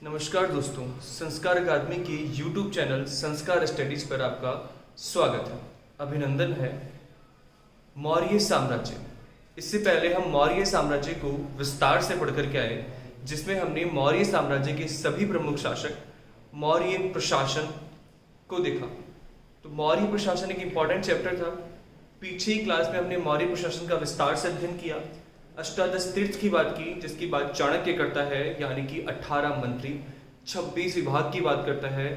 नमस्कार दोस्तों, संस्कार अकादमी के YouTube चैनल संस्कार स्टडीज पर आपका स्वागत है। अभिनंदन है। मौर्य साम्राज्य। इससे पहले हम मौर्य साम्राज्य को विस्तार से पढ़ कर के आए, जिसमें हमने मौर्य साम्राज्य के सभी प्रमुख शासक, मौर्य प्रशासन को देखा। तो मौर्य प्रशासन एक इंपॉर्टेंट चैप्टर था। पीछे ही क्लास में हमने मौर्य प्रशासन का विस्तार से अध्ययन किया। अष्टादश तीर्थ की बात की, जिसकी बात चाणक्य करता है, यानी कि 18 मंत्री, 26 विभाग की बात करता है।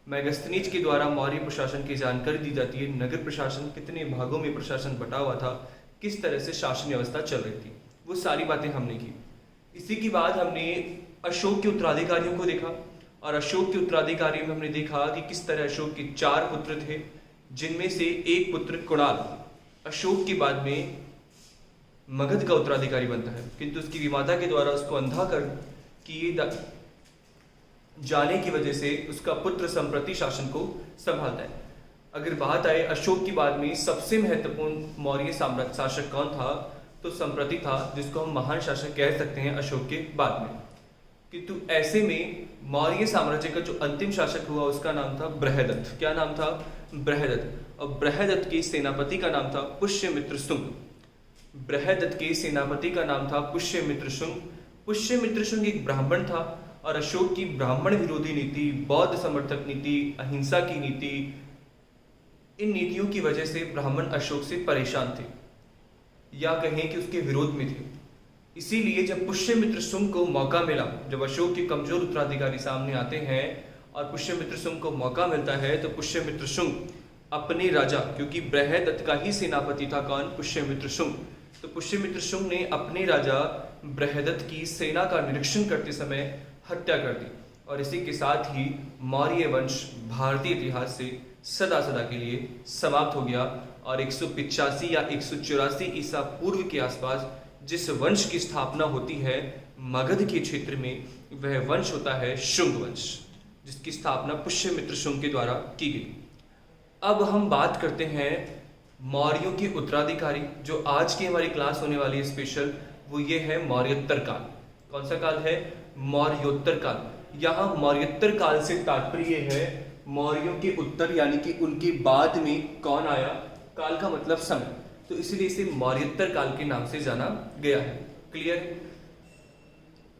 मेगास्थनीज के द्वारा मौर्य प्रशासन की जानकारी दी जाती है। नगर प्रशासन, कितने भागों में प्रशासन बटा हुआ था, किस तरह से शासन व्यवस्था चल रही थी, वो सारी बातें हमने की। इसी के बाद हमने अशोक के उत्तराधिकारियों को देखा, और अशोक के उत्तराधिकारियों में हमने देखा कि किस तरह अशोक के 4 पुत्र थे, जिनमें से एक पुत्र कुणाल अशोक के बाद में मगध का उत्तराधिकारी बनता है, किंतु उसकी विमाता के द्वारा उसको अंधा कर किए जाने की वजह से उसका पुत्र संप्रति शासन को संभालता है। अगर बात आए अशोक की बाद में सबसे महत्वपूर्ण मौर्य साम्राज्य शासक कौन था, तो संप्रति था, जिसको हम महान शासक कह सकते हैं अशोक के बाद में। किंतु ऐसे में मौर्य साम्राज्य का जो अंतिम शासक हुआ उसका नाम था बृहदत्त। क्या नाम था? बृहदत्त। और बृहदत्त के सेनापति का नाम था पुष्यमित्र शुंग। बृहदत्त के सेनापति का नाम था पुष्यमित्र शुंग। पुष्यमित्र शुंग एक ब्राह्मण था, और अशोक की ब्राह्मण विरोधी नीति, बौद्ध समर्थक नीति, अहिंसा की नीति, इन नीतियों की वजह से ब्राह्मण अशोक से परेशान थे, या कहें कि उसके विरोध में थे। इसीलिए जब पुष्यमित्र शुंग को मौका मिला, जब अशोक के कमजोर उत्तराधिकारी सामने आते हैं और पुष्यमित्र शुंग को मौका मिलता है, तो पुष्यमित्र शुंग अपने राजा, क्योंकि बृहदत्त का ही सेनापति था कौन? पुष्यमित्र शुंग। तो पुष्यमित्र शुंग ने अपने राजा बृहदत्त की सेना का निरीक्षण करते समय हत्या कर दी, और इसी के साथ ही मौर्य वंश भारतीय इतिहास से सदा सदा के लिए समाप्त हो गया। और 185 या 184 ईसा पूर्व के आसपास जिस वंश की स्थापना होती है मगध के क्षेत्र में, वह वंश होता है शुंग वंश, जिसकी स्थापना पुष्यमित्र शुंग के द्वारा की गई। अब हम बात करते हैं मौर्यों के उत्तराधिकारी। जो आज की हमारी क्लास होने वाली है स्पेशल, वो ये है मौर्योत्तर काल। कौन सा काल है? मौर्योत्तर काल। यहाँ मौर्योत्तर काल से तात्पर्य है मौर्यों के उत्तर, यानी कि उनके बाद में कौन आया। काल का मतलब समय, तो इसलिए इसे मौर्योत्तर काल के नाम से जाना गया है। क्लियर?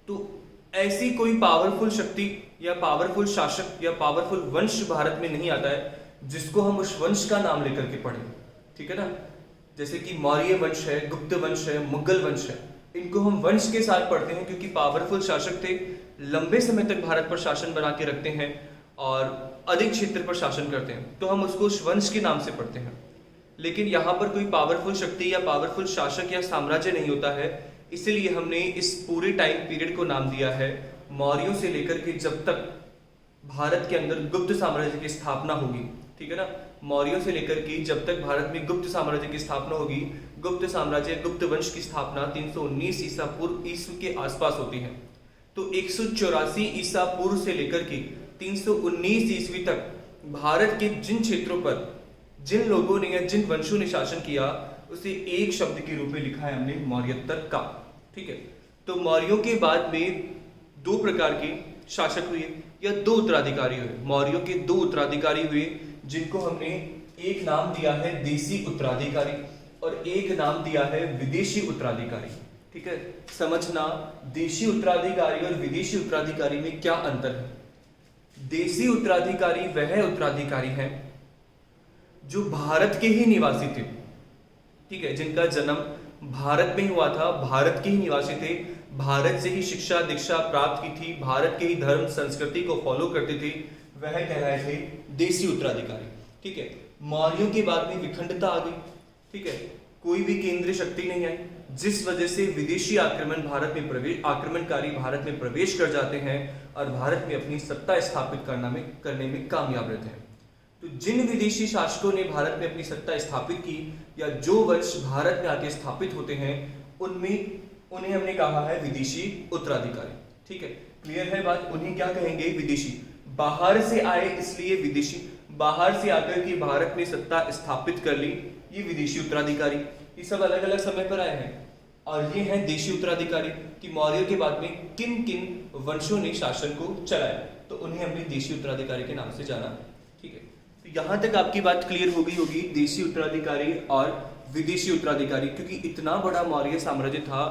तो ऐसी कोई पावरफुल शक्ति या पावरफुल शासक या पावरफुल वंश भारत में नहीं आता है जिसको हम उस वंश का नाम लेकर के पढ़ें। ठीक है ना? जैसे कि मौर्य वंश है, गुप्त वंश है, मुगल वंश है, इनको हम वंश के साथ पढ़ते हैं क्योंकि पावरफुल शासक थे, लंबे समय तक भारत पर शासन बना के रखते हैं और अधिक क्षेत्र पर शासन करते हैं, तो हम उसको उस वंश के नाम से पढ़ते हैं। लेकिन यहाँ पर कोई पावरफुल शक्ति या पावरफुल शासक या साम्राज्य नहीं होता है, इसीलिए हमने इस पूरे टाइम पीरियड को नाम दिया है मौर्यों से लेकर के जब तक भारत के अंदर गुप्त साम्राज्य की स्थापना होगी। ठीक है ना? मौर्यों से लेकर के जब तक भारत में गुप्त साम्राज्य की स्थापना होगी, गुप्त साम्राज्य, गुप्त वंश की स्थापना 319 ईसा पूर्व ईस्व के आसपास होती है। तो 184 ईसा पूर्व से लेकर के 319 ईस्वी तक भारत के जिन क्षेत्रों पर जिन लोगों ने या जिन वंशों ने शासन किया, उसे एक शब्द के रूप में लिखा है हमने, मौर्योत्तर काल। ठीक है? तो मौर्यों के बाद में 2 प्रकार के शासक हुए या 2 उत्तराधिकारी हुए। मौर्यों के 2 उत्तराधिकारी हुए, जिनको हमने एक नाम दिया है देशी उत्तराधिकारी और एक नाम दिया है विदेशी उत्तराधिकारी। ठीक है? समझना, देशी उत्तराधिकारी और विदेशी उत्तराधिकारी में क्या अंतर है। देशी उत्तराधिकारी वह उत्तराधिकारी हैं जो भारत के ही निवासी थे। ठीक है? जिनका जन्म भारत में हुआ था, भारत के ही निवासी थे, भारत से ही शिक्षा दीक्षा प्राप्त की थी, भारत के ही धर्म संस्कृति को फॉलो करते थे, वह कहलाए थे देशी उत्तराधिकारी। ठीक है? मौर्यों के बाद में विखंडता आ गई। ठीक है? कोई भी केंद्रीय शक्ति नहीं आई, जिस वजह से विदेशी आक्रमणकारी भारत में प्रवेश कर जाते हैं और भारत में अपनी सत्ता स्थापित करने में कामयाब रहते हैं। तो जिन विदेशी शासकों ने भारत में अपनी सत्ता स्थापित की या जो वंश भारत में आके स्थापित होते हैं, उन्हें हमने कहा है विदेशी उत्तराधिकारी। ठीक है? क्लियर है बात? उन्हें क्या कहेंगे? विदेशी। बाहर से आए इसलिए विदेशी, बाहर से आकर के भारत में सत्ता स्थापित कर ली, ये विदेशी उत्तराधिकारी। ये सब अलग अलग समय पर आए हैं। और ये हैं देशी उत्तराधिकारी कि मौर्य के बाद में किन किन वंशों ने शासन को चलाया, तो उन्हें हमने देशी उत्तराधिकारी के नाम से जाना। ठीक है, तो यहां तक आपकी बात क्लियर हो गई होगी देशी उत्तराधिकारी और विदेशी उत्तराधिकारी, क्योंकि इतना बड़ा मौर्य साम्राज्य था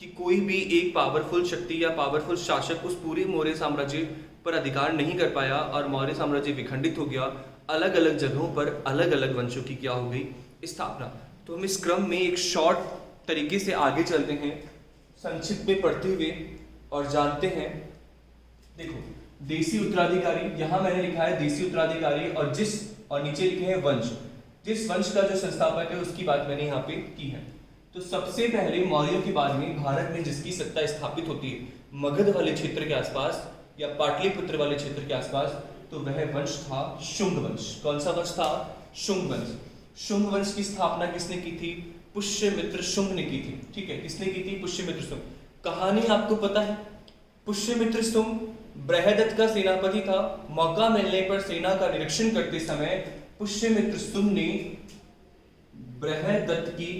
कि कोई भी एक पावरफुल शक्ति या पावरफुल शासक उस पूरे मौर्य साम्राज्य पर अधिकार नहीं कर पाया और मौर्य साम्राज्य विखंडित हो गया। अलग अलग जगहों पर अलग अलग वंशों की क्या हो गई, स्थापना। तो हम इस क्रम में एक शॉर्ट तरीके से आगे चलते हैं, संक्षिप्त में पढ़ते हुए और जानते हैं। देखो, देशी उत्तराधिकारी, यहां मैंने लिखा है देशी उत्तराधिकारी और नीचे लिखे हैं वंश। जिस वंश का जो संस्थापक है उसकी बात मैंने यहाँ पे की है। तो सबसे पहले मौर्यों के बाद में भारत में जिसकी सत्ता स्थापित होती है मगध वाले क्षेत्र के आसपास या पाटलिपुत्र वाले क्षेत्र के आसपास, तो वह वंश था शुंग वंश। कौन सा वंश था? शुंग वंश। शुंग वंश की स्थापना किसने की थी? पुष्यमित्र शुंग ने की थी। ठीक है, किसने की थी? पुष्यमित्र शुंग। कहानी आपको पता है, पुष्यमित्र शुंग बृहदत्त का सेनापति था। मौका मिलने पर सेना का निरीक्षण करते समय पुष्यमित्र शुंग ने बृहदत्त की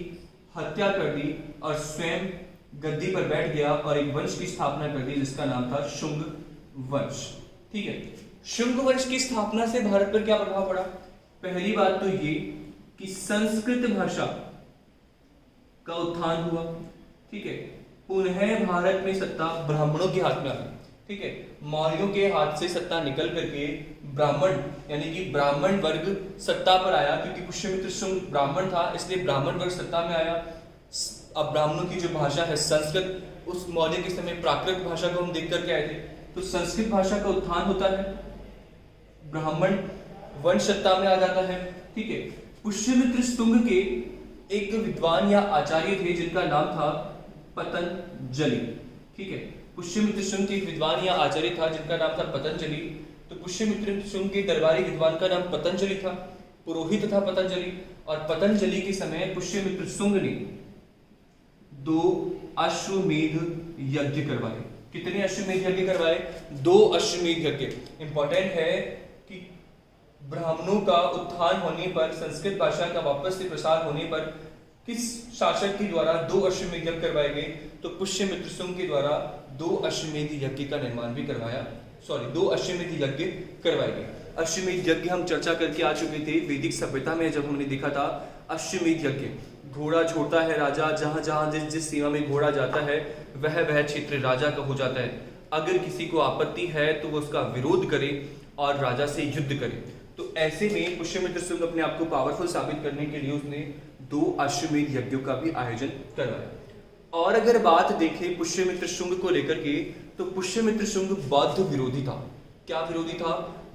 हत्या कर दी और स्वयं गद्दी पर बैठ गया और एक वंश की स्थापना कर दी जिसका नाम था शुंग वंश। ठीक है, शुंग वंश की स्थापना से भारत पर क्या प्रभाव पड़ा? पहली बात तो ये कि संस्कृत भाषा का उत्थान हुआ। ठीक है, पुनः भारत में सत्ता ब्राह्मणों के हाथ में आ गई। ठीक है, मौर्यों के हाथ से सत्ता निकल करके ब्राह्मण यानी कि ब्राह्मण वर्ग सत्ता पर आया, क्योंकि पुष्यमित्र शुंग ब्राह्मण था इसलिए ब्राह्मण वर्ग सत्ता में आया। अब ब्राह्मणों की जो भाषा है संस्कृत, उस मौर्य के समय प्राकृत भाषा को हम देख करके आए थे, तो संस्कृत भाषा का उत्थान होता है, ब्राह्मण वंश सत्ता में आ जाता है। ठीक है, पुष्यमित्र शुंग के एक विद्वान या आचार्य थे जिनका नाम था पतंजलि। ठीक है, पुष्यमित्र शुंग के एक विद्वान या आचार्य था जिनका नाम था पतंजलि। तो पुष्यमित्र शुंग के दरबारी विद्वान का नाम पतंजलि था, पुरोहित था पतंजलि। और पतंजलि के समय पुष्यमित्र शुंग ने 2 अश्वमेध यज्ञ करवाए। कितने अश्वमेध यज्ञ करवाए? 2 अश्वमेध यज्ञ। इंपॉर्टेंट है कि ब्राह्मणों का उत्थान होने पर, संस्कृत भाषा का वापस से प्रसार होने पर किस शासक के द्वारा 2 अश्वमेध यज्ञ करवाए गए? तो पुष्यमित्र शुंग के द्वारा 2 अश्वमेध यज्ञ का निर्माण भी करवाया, 2 अश्वमेध यज्ञ करवाए गए। अश्वमेध यज्ञ हम चर्चा करके आ चुके थे वैदिक सभ्यता में, जब हमने देखा था अश्वमेध यज्ञ। घोड़ा छोड़ता है राजा, जहां जहां जिस जिस सीमा में घोड़ा जाता है वह क्षेत्र राजा का हो जाता है। अगर किसी को आपत्ति है तो वो उसका विरोध करे और राजा से युद्ध करे। तो ऐसे में पुष्यमित्र शुंग अपने आप को पावरफुल साबित करने के लिए उसने 2 अश्वमेध यज्ञों का भी आयोजन करवाया। और अगर बात देखें पुष्यमित्र शुंग को लेकर के, तो पुष्यमित्र शुंग बौद्ध विरोधी था। क्या विरोधी था?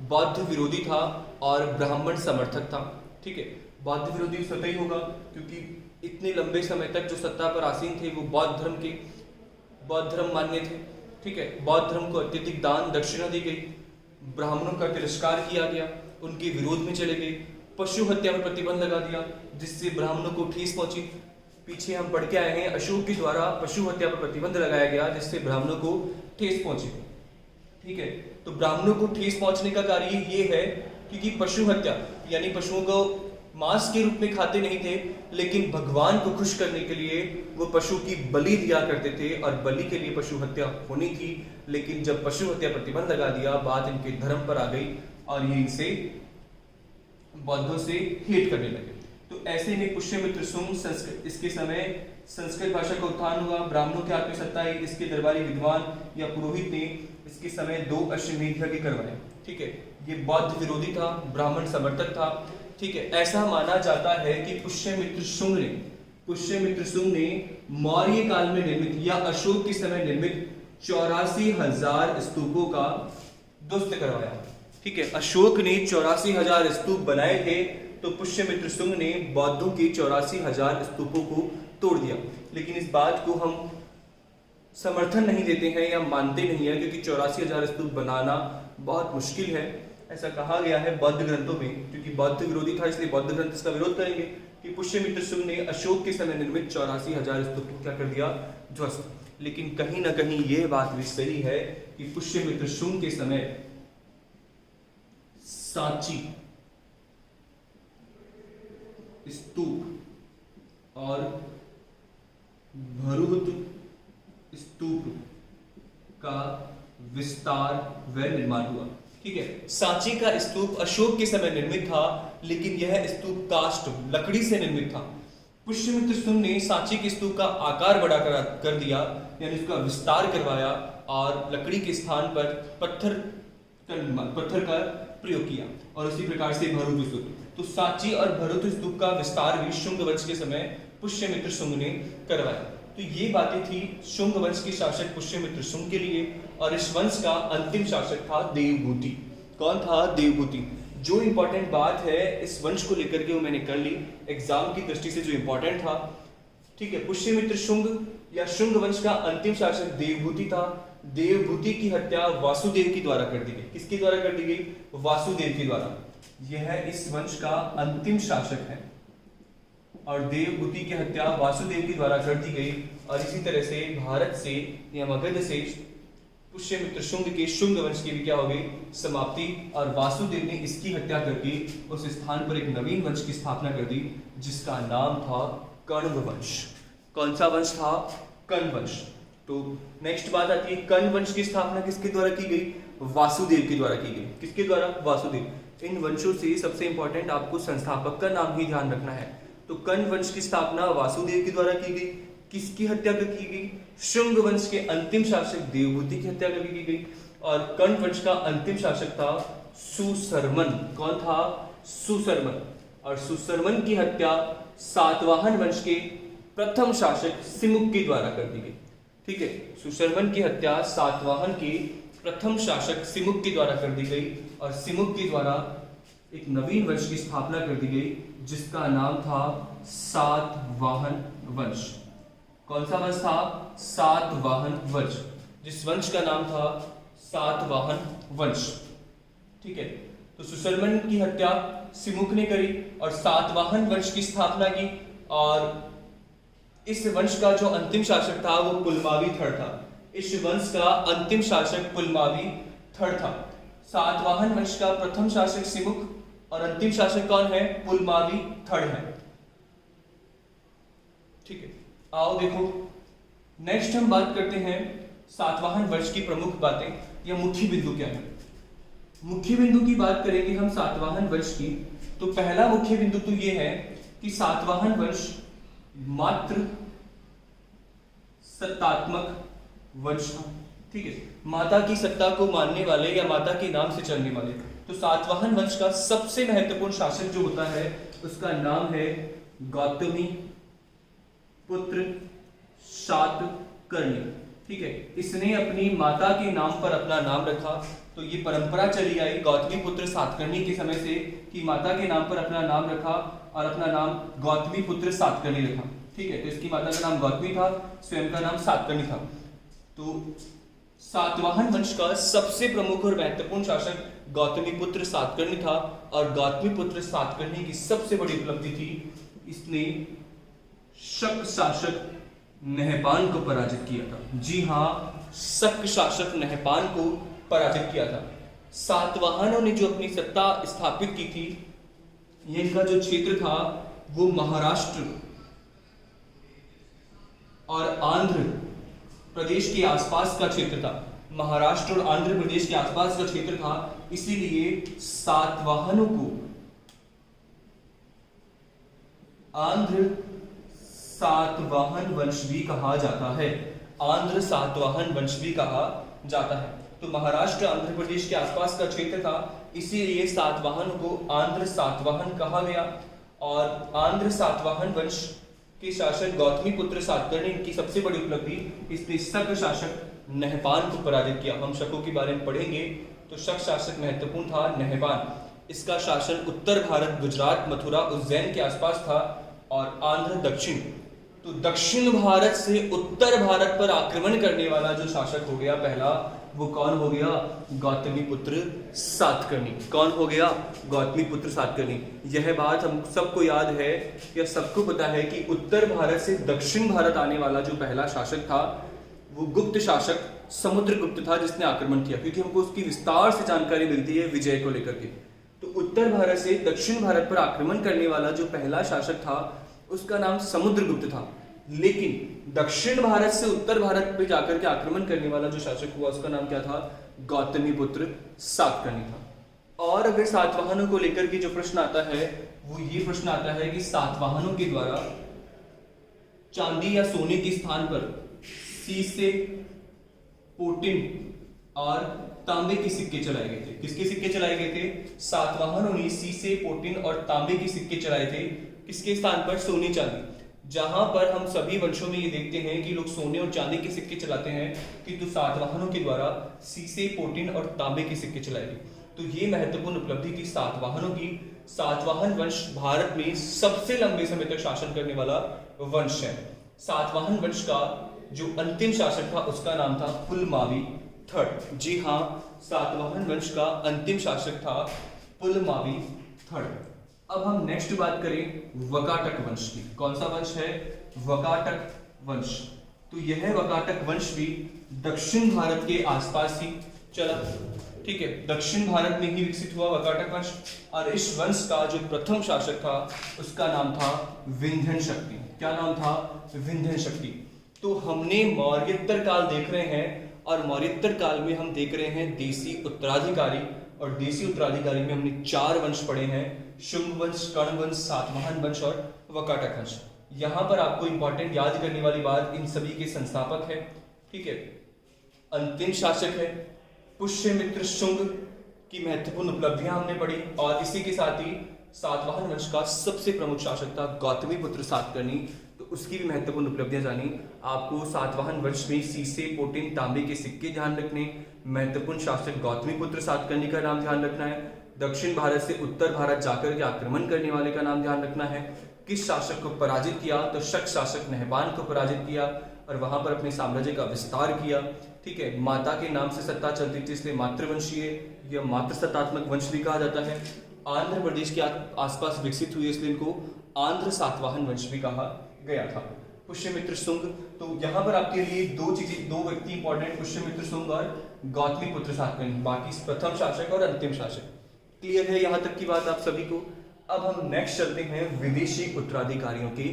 बौद्ध विरोधी था और ब्राह्मण समर्थक था। ठीक है, बौद्ध विरोधी स्वतः ही होगा क्योंकि इतने लंबे समय तक जो सत्ता पर आसीन थे वो बौद्ध धर्म मान्य थे। ठीक है, बौद्ध धर्म को अत्यधिक दान दक्षिणा दी गई, ब्राह्मणों का तिरस्कार किया गया, उनके विरोध में चले गए, पशु हत्या पर प्रतिबंध लगा दिया जिससे ब्राह्मणों को ठेस पहुंची। पीछे हम पढ़ के आए हैं अशोक के द्वारा पशु हत्या पर प्रतिबंध लगाया गया जिससे ब्राह्मणों को ठेस पहुंची। ठीक है, तो ब्राह्मणों को ठेस पहुंचने का कार्य ये है क्योंकि पशु हत्या यानी पशुओं को मांस के रूप में खाते नहीं थे, लेकिन भगवान को खुश करने के लिए वो पशु की बलि दिया करते थे और बलि के लिए पशु हत्या होनी थी। लेकिन जब पशु हत्या प्रतिबंध लगा दिया, बात इनके धर्म पर आ गई और ये इनसे बौद्धों से हेट करने लगे। तो ऐसे में पुष्यमित्र शुंग इसके समय संस्कृत भाषा का उत्थान हुआ, ब्राह्मणों के हाथ में सत्ता आई, इसके दरबारी विद्वान या पुरोहित ने इसके समय 2 अश्वमेध यज्ञ करवाए। ठीक है, ये बौद्ध विरोधी था, ब्राह्मण समर्थक था। ठीक है, ऐसा माना जाता है कि पुष्यमित्र शुंग ने मौर्य काल में निर्मित या अशोक के समय निर्मित 84,000 स्तूपों का ध्वस्त करवाया। ठीक है, अशोक ने 84,000 स्तूप बनाए थे, तो पुष्यमित्र शुंग ने बौद्धों के 84,000 स्तूपों को तोड़ दिया। लेकिन इस बात को हम समर्थन नहीं देते हैं या मानते नहीं है क्योंकि 84,000 स्तूप बनाना बहुत मुश्किल है। ऐसा कहा गया है बौद्ध ग्रंथों में, क्योंकि बौद्ध विरोधी था इसलिए बौद्ध ग्रंथ इसका विरोध करेंगे कि पुष्यमित्र शुंग ने अशोक के समय निर्मित 84,000 स्तूप को क्या कर दिया? ध्वस्त। लेकिन कहीं ना कहीं यह बात भी सही है कि पुष्यमित्र शुंग के समय सांची स्तूप और भरूच स्तूप का विस्तार व निर्माण हुआ। ठीक है, सांची का स्तूप अशोक के समय निर्मित था, लेकिन यह स्तूप काष्ठ लकड़ी से निर्मित था। पुष्यमित्र शुंग ने सांची के स्तूप का आकार बड़ा कर दिया, यानी उसका विस्तार करवाया और लकड़ी के स्थान पर पत्थर का प्रयोग किया, और उसी प्रकार से भरूच स्तूप। तो सांची और भरूच स्तूप का विस्तार भी शुंग वंश के समय पुष्यमित्र शुंग ने करवाया। तो ये बातें थी शुंग वंश के शासक पुष्यमित्र शुंग के लिए, और इस वंश का अंतिम शासक था देवभूति। कौन था? देवभूति। जो इंपॉर्टेंट बात है इस वंश को लेकर के वो मैंने कर ली एग्जाम की दृष्टि से, जो इंपॉर्टेंट था। ठीक है, पुष्यमित्र शुंग या शुंग वंश का अंतिम शासक देवभूति था। देवभूति की हत्या वासुदेव के द्वारा कर दी गई। किसके द्वारा कर दी गई? वासुदेव के द्वारा। यह इस वंश का अंतिम शासक है, और देवभूति की हत्या वासुदेव के द्वारा कर दी गई। और इसी तरह से भारत से या मगध से पुष्यमित्र शुंग के शुंग वंश की भी क्या हो गई? समाप्ति। और वासुदेव ने इसकी हत्या करके उस स्थान पर एक नवीन वंश की स्थापना कर दी, जिसका नाम था कण्व वंश। कौन सा वंश था? कण्व वंश। तो नेक्स्ट बात आती है, कण्व वंश की स्थापना किसके द्वारा की गई? वासुदेव के द्वारा की गई। किसके द्वारा? वासुदेव। इन वंशों से सबसे इंपॉर्टेंट आपको संस्थापक का नाम ही ध्यान रखना है। तो कण्व वंश की स्थापना वासुदेव के द्वारा की गई। किसकी हत्या कर की गई? शुंग वंश के अंतिम शासक देवभूति की हत्या कर की गई। और कण्व वंश का अंतिम शासक था सुशर्मन। कौन था? सुशर्मन। और सुशर्मन की हत्या सातवाहन वंश के प्रथम शासक सिमुक के द्वारा कर दी गई। ठीक है, सुशर्मन की हत्या सातवाहन के प्रथम शासक सिमुक के द्वारा कर दी गई, और सिमुक के द्वारा एक नवीन वंश की स्थापना कर दी गई, जिसका नाम था सातवाहन वंश। कौन सा वंश था? सातवाहन वंश। जिस वंश का नाम था सातवाहन वंश। ठीक है, तो सुशर्मन की हत्या सिमुक ने करी और सातवाहन वंश की स्थापना की। और इस वंश का जो अंतिम शासक था वो पुलमावी थर्ड था। इस वंश का अंतिम शासक पुलमावी थर्ड था। सातवाहन वंश का प्रथम शासक सिमुक और अंतिम शासक कौन है? पुलमावी थर्ड है। ठीक है, आओ देखो नेक्स्ट हम बात करते हैं सातवाहन वंश की प्रमुख बातें या मुख्य बिंदु क्या है। मुख्य बिंदु की बात करेंगे हम सातवाहन वंश की, तो पहला मुख्य बिंदु तो ये है कि सातवाहन वंश मात्र सत्तात्मक वंश था। ठीक है, माता की सत्ता को मानने वाले या माता के नाम से चलने वाले। तो सातवाहन वंश का सबसे महत्वपूर्ण शासक जो होता है उसका नाम है गौतमी पुत्र सातकर्णी। ठीक है, इसने अपनी माता के नाम पर अपना नाम रखा। तो ये परंपरा चली आई गौतमी पुत्र सातकर्णी के समय से कि माता के नाम पर अपना नाम रखा और अपना नाम गौतमी पुत्र सातकर्णी रखा। ठीक है, तो इसकी माता का नाम गौतमी था, स्वयं का नाम सातकर्णी था। तो सातवाहन वंश का सबसे प्रमुख और महत्वपूर्ण शासक गौतमी पुत्र सातकर्णी था। और गौतमी पुत्र सातकर्णी की सबसे बड़ी उपलब्धि थी, इसने शक शासक नहपान को पराजित किया था। जी हाँ, शक शासक नहपान को पराजित किया था। सातवाहनों ने जो अपनी सत्ता स्थापित की थी, ये इनका जो क्षेत्र था वो महाराष्ट्र और आंध्र प्रदेश के आसपास का क्षेत्र था। महाराष्ट्र और आंध्र प्रदेश के आसपास का क्षेत्र था, इसीलिए सातवाहनों को आंध्र सातवाहन वंश भी कहा जाता है। आंध्र सातवाहन वंश भी कहा जाता है। तो महाराष्ट्र आंध्र प्रदेश के आसपास का क्षेत्र था, इसीलिए सातवाहन को आंध्र सातवाहन कहा गया। और आंध्र सातवाहन वंश के शासक गौतमी पुत्र सातकर्णी, इनकी सबसे बड़ी उपलब्धि, इसने शक शासक नहपान को पराजित किया। हम शकों के बारे में पढ़ेंगे, तो शक शासक महत्वपूर्ण था नहपान। इसका शासन उत्तर भारत, गुजरात, मथुरा, उज्जैन के आसपास था, और आंध्र दक्षिण। तो दक्षिण भारत से उत्तर भारत पर आक्रमण करने वाला जो शासक हो गया पहला, वो कौन हो गया? गौतमी पुत्र सातकर्णी। कौन हो गया? गौतमी पुत्र सातकर्णी। यह बात हम सबको याद है या सबको पता है कि उत्तर भारत से दक्षिण भारत आने वाला जो पहला शासक था वो गुप्त शासक समुद्रगुप्त था, जिसने आक्रमण किया। क्योंकि हमको उसकी विस्तार से जानकारी मिलती है विजय को लेकर के। तो उत्तर भारत से दक्षिण भारत पर आक्रमण करने वाला जो पहला शासक था उसका नाम समुद्रगुप्त था। लेकिन दक्षिण भारत से उत्तर भारत पे जाकर के आक्रमण करने वाला जो शासक हुआ उसका नाम क्या था? गौतमीपुत्र सातकर्णी था। और अगर सातवाहनों को लेकर के जो प्रश्न आता है वो ये प्रश्न आता है कि सातवाहनों के द्वारा चांदी या सोने के स्थान पर सीसे, पोटिन और तांबे के सिक्के चलाए गए थे। किसके सिक्के चलाए गए थे? सातवाहनों ने सीसे, पोटिन और तांबे के सिक्के चलाए थे। किसके स्थान पर? सोने चांदी। जहां पर हम सभी वंशों में ये देखते हैं कि लोग सोने और चांदी के सिक्के चलाते हैं, किंतु सातवाहनों के द्वारा सीसे, पोटिन और तांबे के सिक्के चलाए गए। तो ये महत्वपूर्ण उपलब्धि थी सातवाहनों की। सातवाहन वंश भारत में सबसे लंबे समय तक शासन करने वाला वंश है। सातवाहन वंश का जो अंतिम शासक था उसका नाम था पुलमावी थर्ड। जी हाँ, सातवाहन वंश का अंतिम शासक था पुलमावी थर्ड। अब हम नेक्स्ट बात करें वकाटक वंश की। कौन सा वंश है? वकाटक वंश। तो यह वकाटक वंश भी दक्षिण भारत के आसपास ही चला। ठीक है, दक्षिण भारत में ही विकसित हुआ वकाटक वंश। और इस वंश का जो प्रथम शासक था उसका नाम था विंध्यन शक्ति। क्या नाम था? विंध्यन शक्ति। तो हमने मौर्योत्तर काल देख रहे हैं और मौर्योत्तर काल में हम देख रहे हैं देसी उत्तराधिकारी। और देसी उत्तराधिकारी में हमने 4 वंश पढ़े हैं: शुंग वंश, कर्ण वंश, सातवाहन वंश और वकाटक वंश। यहां पर आपको इंपॉर्टेंट याद करने वाली बात, इन सभी के संस्थापक है। ठीक है, अंतिम शासक है पुष्यमित्र शुंग की महत्वपूर्ण उपलब्धियां हमने पढ़ी। और इसी के साथ ही सातवाहन वंश का सबसे प्रमुख शासक था गौतमीपुत्र सातकर्णी, तो उसकी भी महत्वपूर्ण उपलब्धियां जानी। आपको सातवाहन वंश में सीसे, पोटिन, तांबे के सिक्के ध्यान रखने, महत्वपूर्ण शासक गौतमीपुत्र सातकर्णी का नाम ध्यान रखना है, दक्षिण भारत से उत्तर भारत जाकर के आक्रमण करने वाले का नाम ध्यान रखना है, किस शासक को पराजित किया, तो शक शासक नहपान को पराजित किया और वहां पर अपने साम्राज्य का विस्तार किया। ठीक है, माता के नाम से सत्ता चलती थी इसलिए मातृवंशीय या मातृसत्तात्मक वंश भी कहा जाता है। आंध्र प्रदेश के आसपास विकसित हुई इसलिए इनको आंध्र सातवाहन वंश भी कहा गया था। पुष्यमित्र शुंग, तो यहाँ पर आपके लिए दो व्यक्ति इंपॉर्टेंट, पुष्यमित्र शुंग और गौतमीपुत्र सातकर्णी, बाकी प्रथम शासक और अंतिम शासक। क्लियर है यहाँ तक की बात आप सभी को? अब हम नेक्स्ट चलते हैं विदेशी उत्तराधिकारियों के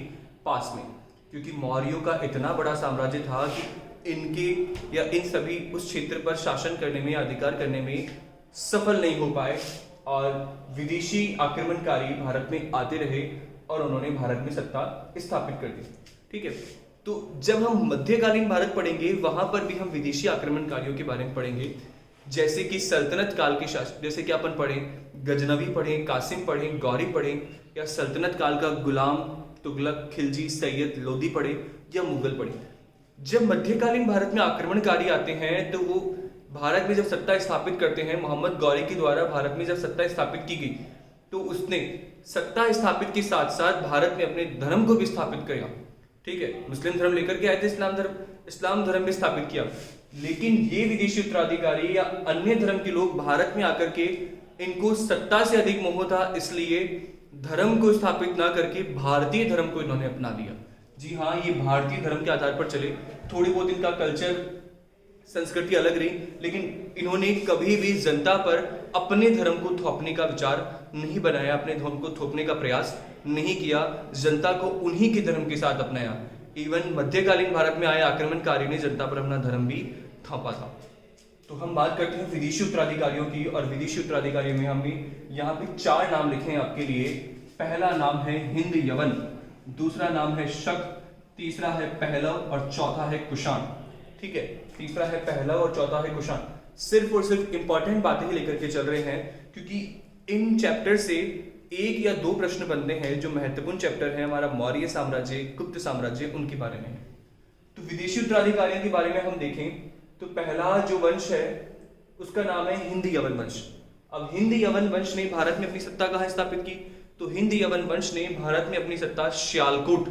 पास में, क्योंकि मौर्यों का इतना बड़ा साम्राज्य था कि इनके या इन सभी उस क्षेत्र पर शासन करने में, अधिकार करने में सफल नहीं हो पाए और विदेशी आक्रमणकारी भारत में आते रहे और उन्होंने भारत में सत्ता स्थापित कर दी। ठीक है, तो जब हम मध्यकालीन भारत पढ़ेंगे वहां पर भी हम विदेशी आक्रमणकारियों के बारे में पढ़ेंगे, जैसे कि सल्तनत काल के शासक, जैसे कि अपन पढ़े गजनवी पढ़े, कासिम पढ़े, गौरी पढ़े, या सल्तनत काल का गुलाम, तुगलक, खिलजी, सैयद, लोदी पढ़े या मुगल पढ़े। जब मध्यकालीन भारत में आक्रमणकारी आते हैं तो वो भारत में जब सत्ता स्थापित करते हैं, मोहम्मद गौरी के द्वारा भारत में जब सत्ता स्थापित की गई तो उसने सत्ता स्थापित के साथ साथ भारत में अपने धर्म को भी स्थापित किया। ठीक है, मुस्लिम धर्म लेकर के आए थे, इस्लाम धर्म भी स्थापित किया। लेकिन ये विदेशी उत्तराधिकारी या अन्य धर्म के लोग भारत में आकर के इनको सत्ता से अधिक मोह था, इसलिए धर्म को स्थापित ना करके भारतीय धर्म को इन्होंने अपना लिया। जी हाँ, ये भारतीय धर्म के आधार पर चले। थोड़ी बहुत इनका कल्चर, संस्कृति अलग रही, लेकिन इन्होंने कभी भी जनता पर अपने धर्म को थोपने का विचार नहीं बनाया, अपने धर्म को थोपने का प्रयास नहीं किया, जनता को उन्हीं के धर्म के साथ अपनाया। इवन मध्यकालीन भारत में आए आक्रमणकारी ने जनता पर अपना धर्म भी थोपा था। तो हम बात करते हैं विदेशी उत्तराधिकारियों की, और विदेशी उत्तराधिकारियों में हमने यहाँ पे 4 नाम लिखे हैं आपके लिए। पहला नाम है हिंद यवन, दूसरा नाम है शक, तीसरा है पहलव और चौथा है कुषाण। ठीक है, तीसरा है पहलव और चौथा है कुषाण। सिर्फ और सिर्फ इंपॉर्टेंट बातें ही लेकर के चल रहे हैं, क्योंकि इन चैप्टर से 1 या 2 प्रश्न बनते हैं जो महत्वपूर्ण चैप्टर है हमारा मौर्य साम्राज्य, गुप्त साम्राज्य, उनके बारे में। तो विदेशी उत्तराधिकारियों के बारे में हम देखें तो पहला जो वंश है उसका नाम है हिंद यवन वंश। अब हिंद यवन वंश ने भारत में अपनी सत्ता कहाँ स्थापित की? तो हिंद यवन वंश ने भारत में अपनी सत्ता सियालकोट,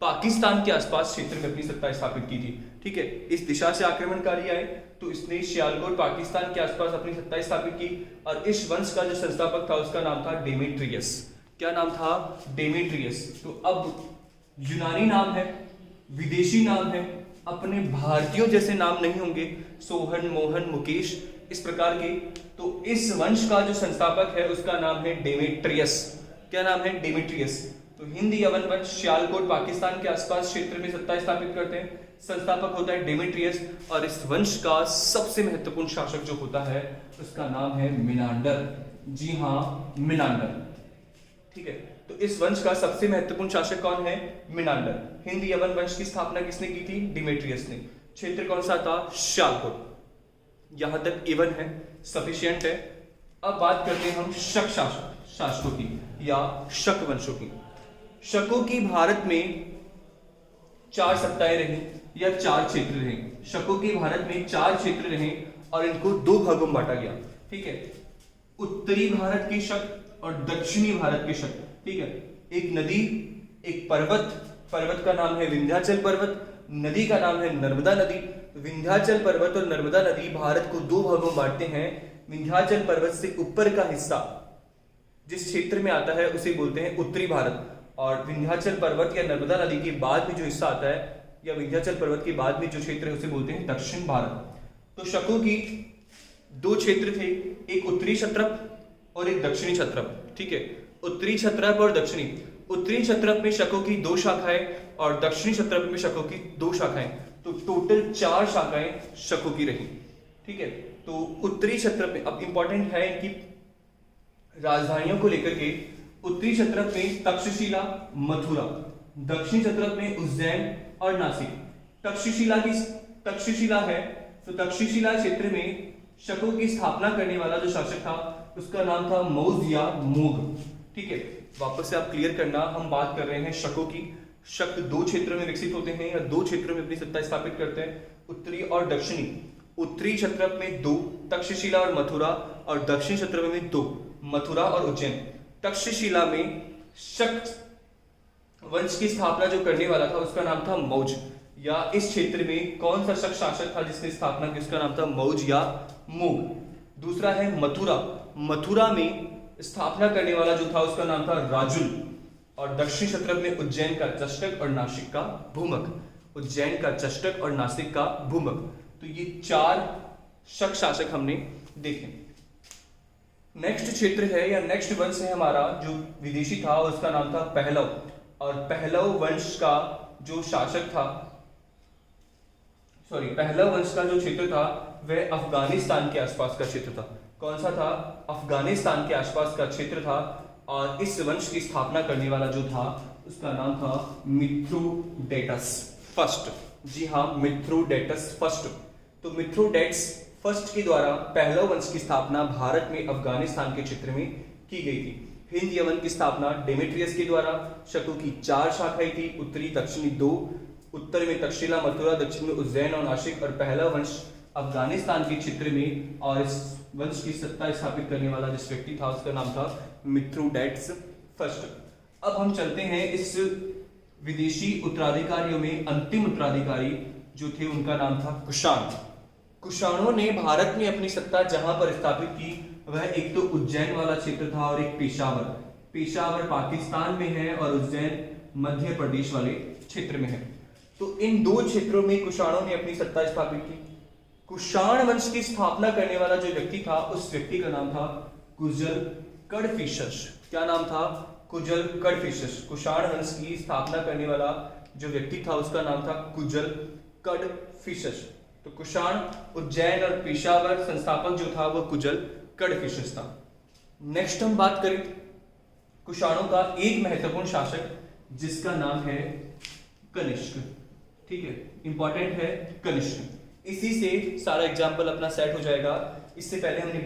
पाकिस्तान के आसपास क्षेत्र में अपनी सत्ता स्थापित की थी। ठीक है, इस दिशा से आक्रमणकारी आए तो इसने सियालकोट, पाकिस्तान के आसपास अपनी सत्ता स्थापित की। और इस वंश का जो संस्थापक था उसका नाम था डेमेट्रियस। क्या नाम था? डेमेट्रियस। तो अब यूनानी नाम है, विदेशी नाम है, अपने भारतीयों जैसे नाम नहीं होंगे, सोहन, मोहन, मुकेश, इस प्रकार के। तो इस वंश का जो संस्थापक है उसका नाम है डेमेट्रियस। क्या नाम है? डेमेट्रियस। तो हिंद यवन वंश सियालकोट पाकिस्तान के आसपास क्षेत्र में सत्ता स्थापित करते हैं। संस्थापक होता है डेमेट्रियस और इस वंश का सबसे महत्वपूर्ण शासक जो होता है उसका नाम है मिनांडर। जी हाँ, मिनांडर। ठीक है, तो इस वंश का सबसे महत्वपूर्ण शासक कौन है? मिनांडर। हिंद यवन वंश की स्थापना किसने की थी? डिमेट्रियस ने। क्षेत्र कौन सा था? सियालकोट। यहां तक इवन है, सफिशिएंट है। अब बात करते हैं हम शक शासकों की या शक वंशों की। शकों की भारत में 4 सत्ताएं रही या 4 क्षेत्र रहे। शकों के भारत में 4 क्षेत्र रहे और इनको 2 भागों में बांटा गया। ठीक है, उत्तरी भारत के शक और दक्षिणी भारत के शक। ठीक है, एक नदी, एक पर्वत का नाम है विंध्याचल पर्वत, नदी का नाम है नर्मदा नदी। विंध्याचल पर्वत और नर्मदा नदी भारत को 2 भागों में बांटते हैं। विंध्याचल पर्वत से ऊपर का हिस्सा जिस क्षेत्र में आता है उसे बोलते हैं उत्तरी भारत, और विंध्याचल पर्वत या नर्मदा नदी के बाद में जो हिस्सा आता है या विंध्याचल पर्वत के बाद में जो क्षेत्र है उसे बोलते हैं दक्षिण भारत। तो शकों की 2 क्षेत्र थे, एक उत्तरी क्षत्रप और एक दक्षिणी क्षत्रप। ठीक है, उत्तरी क्षत्रप और दक्षिणी। उत्तरी क्षत्रप में शकों की 2 शाखाएं और दक्षिणी क्षत्रप में शकों की 2 शाखाएं, तो टोटल 4 शाखाएं शकों की रही। ठीक है, तो उत्तरी क्षत्रप में अब इंपॉर्टेंट है इनकी राजधानियों को लेकर के। उत्तरी क्षत्रप में तक्षशिला, मथुरा, दक्षिणी क्षत्रप में उज्जैन और नासिक। तक्षशिला है, तो तक्षशिला क्षेत्र में शकों की स्थापना करने वाला जो शासक था उसका नाम था मौज या मोग। ठीक है, वापस से आप क्लियर करना, हम बात कर रहे हैं शकों की। शक 2 क्षेत्रों में विकसित होते हैं या 2 क्षेत्रों में अपनी सत्ता स्थापित करते हैं, उत्तरी और दक्षिणी। उत्तरी क्षत्रप में 2, तक्षशिला और मथुरा, और दक्षिणी क्षत्रप में 2, मथुरा और उज्जैन। तक्षशिला में शक वंश की स्थापना जो करने वाला था उसका नाम था मौज, या इस क्षेत्र में कौन सा शक शासक था जिसने स्थापना की, उसका नाम था मौज या मोग। दूसरा है मथुरा। मथुरा में स्थापना करने वाला जो था उसका नाम था राजुल, और दक्षिणी क्षत्रप में उज्जैन का चष्टक और नासिक का भूमक। उज्जैन का चष्टक और नासिक का भूमक। तो ये 4 शक शासक हमने देखे। नेक्स्ट क्षेत्र है या नेक्स्ट वंश है हमारा जो विदेशी था, उसका नाम था पहलव। और पहलव वंश का जो शासक था, पहलव वंश का जो क्षेत्र था वह अफगानिस्तान के आसपास का क्षेत्र था। कौन सा था? अफगानिस्तान के आसपास का क्षेत्र था। और इस वंश की स्थापना करने वाला जो था उसका नाम था मिथ्रुडेटस फर्स्ट। जी हाँ, मिथ्रुडेटस फर्स्ट। तो मिथ्रुडेटस फर्स्ट के द्वारा पहलव वंश की स्थापना भारत में अफगानिस्तान के क्षेत्र में की गई थी। हिंद यवन की स्थापना डेमेट्रियस के द्वारा। शकों की 4 शाखाएं थी, उत्तरी दक्षिणी 2, उत्तर में तक्षशिला, मथुरा, दक्षिण में उज्जैन और नासिक, और पहला वंश अफगानिस्तान के क्षेत्र में। और इस वंश की सत्ता स्थापित करने वाला जिस व्यक्ति था उसका नाम था मिथ्रुडेटस फर्स्ट। अब हम चलते हैं इस विदेशी उत्तराधिकारियों में अंतिम उत्तराधिकारी जो थे उनका नाम था कुषाण। कुषाणों ने भारत में अपनी सत्ता जहां पर स्थापित की वह एक तो उज्जैन वाला क्षेत्र था और एक पेशावर पाकिस्तान में है और उज्जैन मध्य प्रदेश वाले क्षेत्र में है। तो इन 2 क्षेत्रों में कुषाणों ने अपनी सत्ता स्थापित की। कुषाण वंश की स्थापना करने वाला जो व्यक्ति था उस व्यक्ति का नाम था कुजल कडफिशस। क्या नाम था? कुजल कडफिशस। कुषाण वंश की स्थापना करने वाला जो व्यक्ति था उसका नाम था कुजल कडफिशस। तो कुषाण, उज्जैन और पेशावर संस्थापक जो था वो कुजल कडफिशस था। नेक्स्ट हम बात करें कुषाणों का एक महत्वपूर्ण शासक जिसका नाम है कनिष्क। ठीक है, इंपॉर्टेंट है कनिष्क। इसी से सारा एग्जाम्पल अपना सेट हो जाएगा। इससे पहले हमने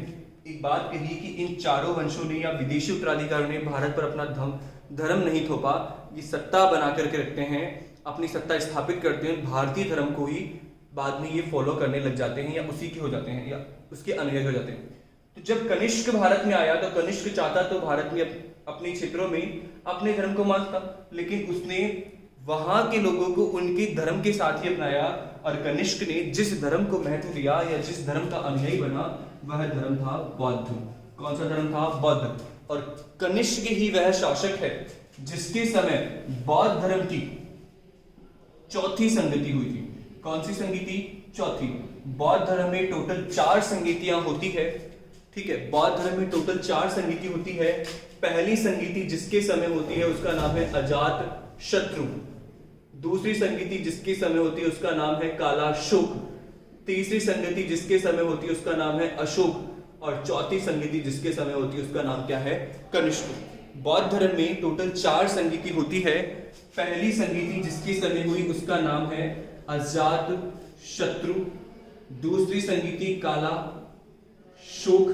एक बात कही कि इन चारों वंशों ने या विदेशी उत्तराधिकारियों ने भारत पर अपना धर्म नहीं थोपा, ये सत्ता बना करके रखते हैं, अपनी सत्ता स्थापित करते हैं, भारतीय धर्म को ही बाद में ये फॉलो करने लग जाते हैं या उसी के हो जाते हैं या उसके अनुयायी हो जाते हैं। तो जब कनिष्क भारत में आया तो कनिष्क चाहता तो भारत में अपने क्षेत्रों में अपने धर्म को मानता, लेकिन उसने वहां के लोगों को उनके धर्म के साथ ही अपनाया। और कनिष्क ने जिस धर्म को महत्व दिया या जिस धर्म का अनुयायी बना वह धर्म था बौद्ध। कौन सा धर्म था? बौद्ध। और कनिष्क ही वह शासक है जिसके समय बौद्ध धर्म की चौथी संगति हुई थी। कौन सी संगति? चौथी। बौद्ध धर्म में टोटल 4 संगतियां होती है। ठीक है। बौद्ध धर्म में टोटल 4 संगीति होती है। पहली संगीति जिसके समय होती है उसका नाम है अजात शत्रु। दूसरी संगीति जिसके समय होती है उसका नाम है कालाशोक। तीसरी संगीति जिसके समय होती है उसका नाम है अशोक। और चौथी संगीति जिसके समय होती है उसका नाम क्या है? कनिष्क। बौद्ध धर्म में टोटल 4 संगीति होती है। पहली संगीति जिसके समय हुई उसका नाम है अजात शत्रु। दूसरी संगीति काला शोक।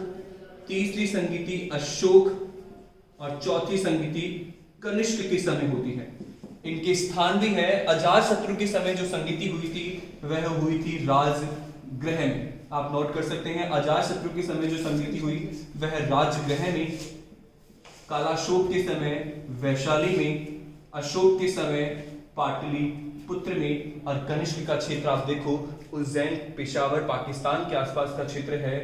तीसरी संगीति अशोक और चौथी संगीति कनिष्क के समय होती है। इनके स्थान भी है। अजात शत्रु के समय जो संगीति हुई थी वह हुई थी राजगृह में। आप नोट कर सकते हैं, अजात शत्रु के समय जो संगीति हुई वह राजगृह में, कालाशोक के समय वैशाली में, अशोक के समय पाटलिपुत्र में और कनिष्क का क्षेत्र आप देखो उज्जैन, पेशावर, पाकिस्तान के आसपास का क्षेत्र है।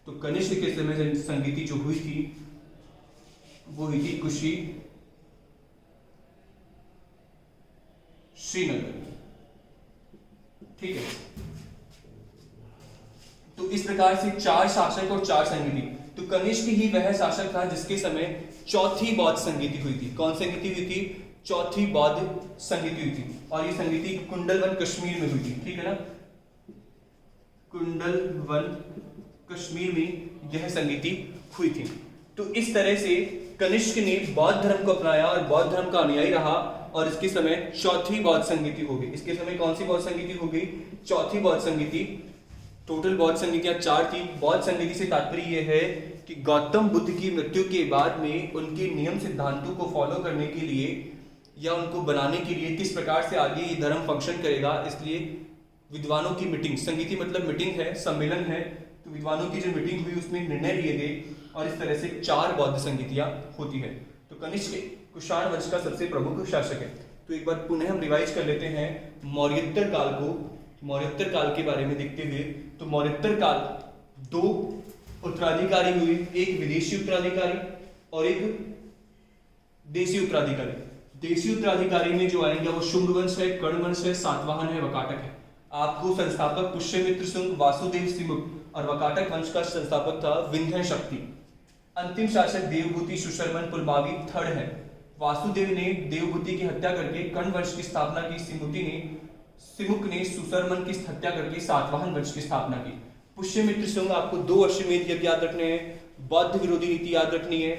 तो कनिष्क के समय संगीति जो हुई थी वो हुई थी कुशी श्रीनगर। ठीक है। तो इस प्रकार से 4 शासक और 4 संगीति। तो कनिष्क ही वह शासक था जिसके समय चौथी बौद्ध संगीति हुई थी। कौन संगीति हुई थी? चौथी बौद्ध संगीति हुई थी। और ये संगीति कुंडलवन कश्मीर में हुई थी। ठीक है ना, कुंडलवन कश्मीर में यह संगीति हुई थी। तो इस तरह से कनिष्क ने बौद्ध धर्म को अपनाया और बौद्ध धर्म का अनुयायी रहा और इसके समय चौथी बौद्ध संगीति हो गई। इसके समय कौन सी बौद्ध संगीति हो गई? चौथी बौद्ध संगीति। टोटल बौद्ध संगीतियां 4 थी। बौद्ध संगीति से तात्पर्य यह है कि गौतम बुद्ध की मृत्यु के बाद में उनके नियम सिद्धांतों को फॉलो करने के लिए या उनको बनाने के लिए किस प्रकार से आगे ये धर्म फंक्शन करेगा, इसलिए विद्वानों की मीटिंग, संगीति मतलब मीटिंग है, सम्मेलन है, तो विद्वानों की जो मीटिंग हुई उसमें निर्णय लिए गए और इस तरह से 4 बौद्ध संगीतियां होती है। तो कनिष्क कुषाण वंश का सबसे प्रमुख शासक है। तो एक बार पुनः हम रिवाइज कर लेते हैं मौर्योत्तर काल को, मौर्योत्तर काल के बारे में देखते हुए। तो मौर्योत्तर काल 2 उत्तराधिकारी हुए, एक विदेशी उत्तराधिकारी और एक देशी उत्तराधिकारी। देशी उत्तराधिकारी में जो आएंगे वो शुंग वंश है, कर्ण वंश है, सातवाहन है, वकाटक है। आपको संस्थापक पुष्यमित्र शुंग, वासुदेव सिमुक और वकाटक वंश का संस्थापक था विंध्य शक्ति। अंतिम शासक देवभूति सुशर्मन पुलमावी थर्ड है। वासुदेव ने देवभूति की हत्या करके कर्ण वंश की स्थापना की। सिमुक ने सुशर्मन की हत्या करके सातवाहन वंश की स्थापना की। पुष्यमित्र शुंग आपको 2 अश्वमेध यज्ञ याद रखने हैं, बौद्ध विरोधी नीति याद रखनी है,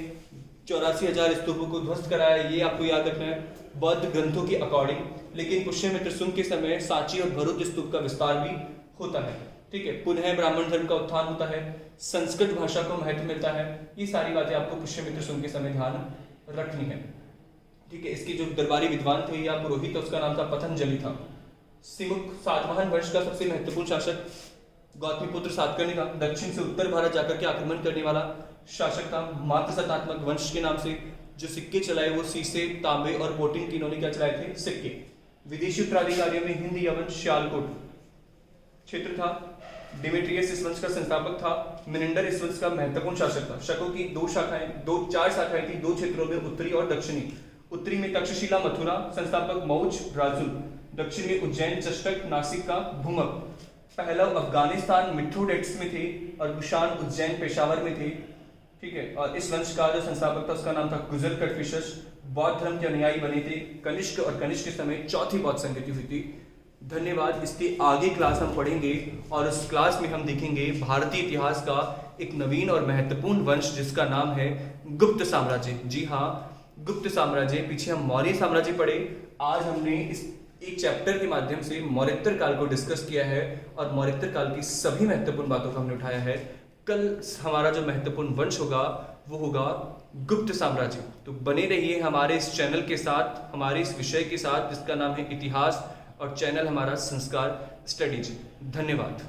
84,000 स्तूपों को ध्वस्त कराया, ये आपको याद रखना है बौद्ध ग्रंथों के अकॉर्डिंग। लेकिन पुष्यमित्र शुंग के समय सांची और भरूच स्तूप का विस्तार भी होता है। ठीक है। पुनः ब्राह्मण धर्म का उत्थान होता है, संस्कृत भाषा को महत्व मिलता है। ये सारी बातें आपको पुष्यमित्र शुंग के समय ध्यान रखनी है। ठीक है। इसके जो दरबारी विद्वान थे या पुरोहित, उसका नाम था पतंजलि था। सिमुक सातवाहन वंश का सबसे महत्वपूर्ण शासक गौतमीपुत्र सातकर्णी था। दक्षिण से उत्तर भारत जाकर के आक्रमण करने वाला शासक था। मात्र सतात्मक वंश के नाम से जो सिक्के चलाए वो सीसे, तांबे और पोटिन, तीनों ने क्या चलाए थे? सिक्के। विदेशी उत्तराधिकारियों में हिंद, यवन, श्यालकोट क्षेत्र था। डिमेट्रियस इस वंश का संस्थापक था। मिनेंडर इस वंश का महत्वपूर्ण शासक था। शकों की 4 शाखाएं थी, 2 क्षेत्रों में, उत्तरी और दक्षिणी। उत्तरी में तक्षशिला, मथुरा, संस्थापक मौज, राजुल। दक्षिण में उज्जैन, चष्टक, नासिक का भूमक। पहलव अफगानिस्तान मिट्रोडेट्स में थे और कुषाण उज्जैन, पेशावर में थे। ठीक है। और इस वंश का जो संस्थापक था उसका नाम था गुजर कटफिशस। बौद्ध धर्म के अनुयायी बने थे कनिष्क और कनिष्क के समय चौथी बौद्ध संगीति हुई थी। धन्यवाद। इसके आगे क्लास हम पढ़ेंगे और उस क्लास में हम देखेंगे भारतीय इतिहास का एक नवीन और महत्वपूर्ण वंश जिसका नाम है गुप्त साम्राज्य। जी हाँ, गुप्त साम्राज्य। पीछे हम मौर्य साम्राज्य पढ़े, आज हमने इस एक चैप्टर के माध्यम से मौर्योत्तर काल को डिस्कस किया है और मौर्योत्तर काल की सभी महत्वपूर्ण बातों को हमने उठाया है। कल हमारा जो महत्वपूर्ण वंश होगा वो होगा गुप्त साम्राज्य। तो बने रहिए हमारे इस चैनल के साथ, हमारे इस विषय के साथ जिसका नाम है इतिहास, और चैनल हमारा संस्कार स्टडीज। धन्यवाद।